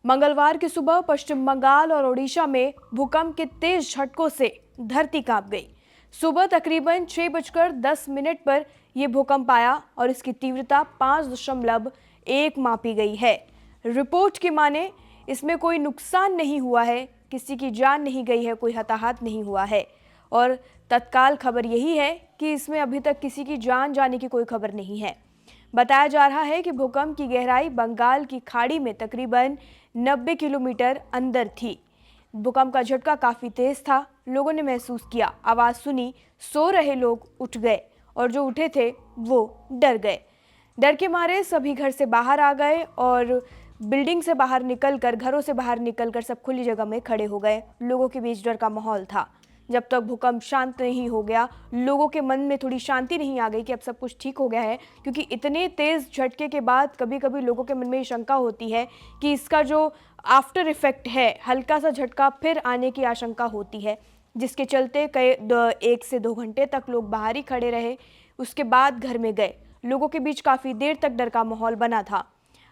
मंगलवार की सुबह पश्चिम बंगाल और ओडिशा में भूकंप के तेज झटकों से धरती कांप गई। सुबह तकरीबन 6:10 पर यह भूकंप आया और इसकी तीव्रता 5.1 मापी गई है। रिपोर्ट की माने इसमें कोई नुकसान नहीं हुआ है, किसी की जान नहीं गई है, कोई हताहत नहीं हुआ है और तत्काल खबर यही है कि इसमें अभी तक किसी की जान जाने की कोई खबर नहीं है। बताया जा रहा है कि भूकंप की गहराई बंगाल की खाड़ी में तकरीबन 90 किलोमीटर अंदर थी। भूकंप का झटका काफी तेज था। लोगों ने महसूस किया, आवाज सुनी, सो रहे लोग उठ गए और जो उठे थे वो डर गए। डर के मारे सभी घर से बाहर आ गए और बिल्डिंग से बाहर निकलकर, घरों से बाहर निकलकर सब खुली जगह में खड़े हो गए। लोगों के बीच डर का माहौल था। जब तक भूकंप शांत नहीं हो गया, लोगों के मन में थोड़ी शांति नहीं आ गई कि अब सब कुछ ठीक हो गया है, क्योंकि इतने तेज झटके के बाद कभी कभी लोगों के मन में ये शंका होती है कि इसका जो आफ्टर इफेक्ट है, हल्का सा झटका फिर आने की आशंका होती है, जिसके चलते कई 1 से 2 घंटे तक लोग बाहर ही खड़े रहे। उसके बाद घर में गए। लोगों के बीच काफ़ी देर तक डर का माहौल बना था।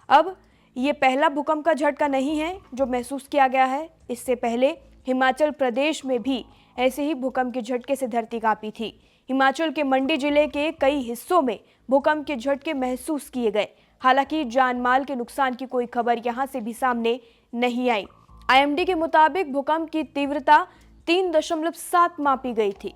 अब ये पहला भूकंप का झटका नहीं है जो महसूस किया गया है। इससे पहले हिमाचल प्रदेश में भी ऐसे ही भूकंप के झटके से धरती कांपी थी। हिमाचल के मंडी जिले के कई हिस्सों में भूकंप के झटके महसूस किए गए। हालांकि जान माल के नुकसान की कोई खबर यहां से भी सामने नहीं आई। आईएमडी के मुताबिक भूकंप की तीव्रता 3.7 मापी गई थी।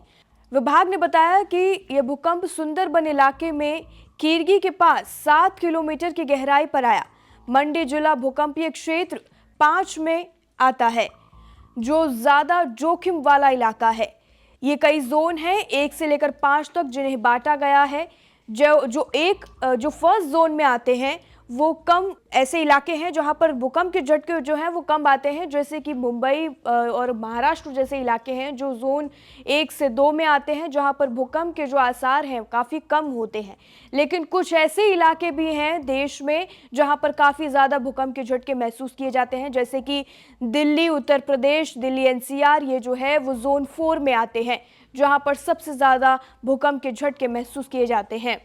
विभाग ने बताया कि यह भूकंप सुंदरबन इलाके में कीरगी के पास 7 किलोमीटर की गहराई पर आया। मंडी जिला भूकंपीय क्षेत्र 5 में आता है, जो ज्यादा जोखिम वाला इलाका है। ये कई जोन हैं 1 से लेकर 5 तक, जिन्हें बांटा गया है। जो फर्स्ट जोन में आते हैं वो कम ऐसे इलाके हैं जहां पर भूकंप के झटके जो हैं वो कम आते हैं, जैसे कि मुंबई और महाराष्ट्र जैसे इलाके हैं जो जोन 1 से 2 में आते हैं, जहां पर भूकंप के जो आसार हैं काफ़ी कम होते हैं। लेकिन कुछ ऐसे इलाके भी हैं देश में जहां पर काफ़ी ज़्यादा भूकंप के झटके महसूस किए जाते हैं, जैसे कि दिल्ली, उत्तर प्रदेश, दिल्ली एनसीआर, ये जो है वो जोन 4 में आते हैं, जहां पर सबसे ज़्यादा भूकंप के झटके महसूस किए जाते हैं।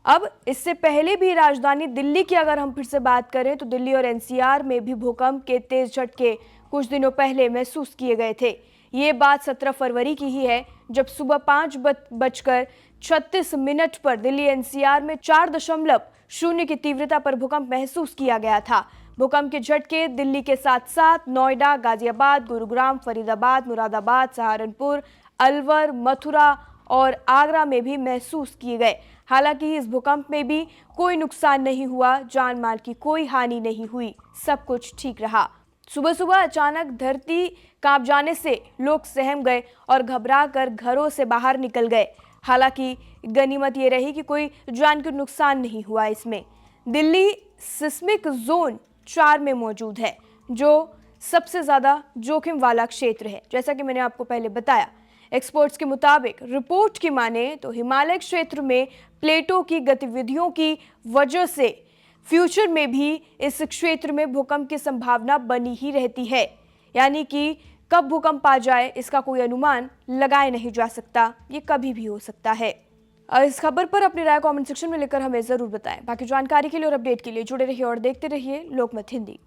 अब इससे पहले भी राजधानी दिल्ली की अगर हम फिर से बात करें तो दिल्ली और एनसीआर में भी भूकंप के तेज झटके कुछ दिनों पहले महसूस किए गए थे। ये बात 17 फरवरी की ही है, जब सुबह 5:36 पर दिल्ली एनसीआर में 4.0 की तीव्रता पर भूकंप महसूस किया गया था। भूकंप के झटके दिल्ली के साथ साथ नोएडा, गाजियाबाद, गुरुग्राम, फरीदाबाद, मुरादाबाद, सहारनपुर, अलवर, मथुरा और आगरा में भी महसूस किए गए। हालांकि इस भूकंप में भी कोई नुकसान नहीं हुआ, जान माल की कोई हानि नहीं हुई, सब कुछ ठीक रहा। सुबह सुबह अचानक धरती कांप जाने से लोग सहम गए और घबरा कर घरों से बाहर निकल गए। हालांकि गनीमत ये रही कि कोई जान का नुकसान नहीं हुआ। इसमें दिल्ली सिस्मिक जोन 4 में मौजूद है, जो सबसे ज़्यादा जोखिम वाला क्षेत्र है, जैसा कि मैंने आपको पहले बताया। एक्सपर्ट्स के मुताबिक, रिपोर्ट की माने तो हिमालय क्षेत्र में प्लेटों की गतिविधियों की वजह से फ्यूचर में भी इस क्षेत्र में भूकंप की संभावना बनी ही रहती है। यानी कि कब भूकंप आ जाए इसका कोई अनुमान लगाया नहीं जा सकता, ये कभी भी हो सकता है। इस खबर पर अपनी राय कमेंट सेक्शन में लिखकर हमें जरूर बताएं। बाकी जानकारी के लिए और अपडेट के लिए जुड़े रहिए और देखते रहिए लोकमत हिंदी।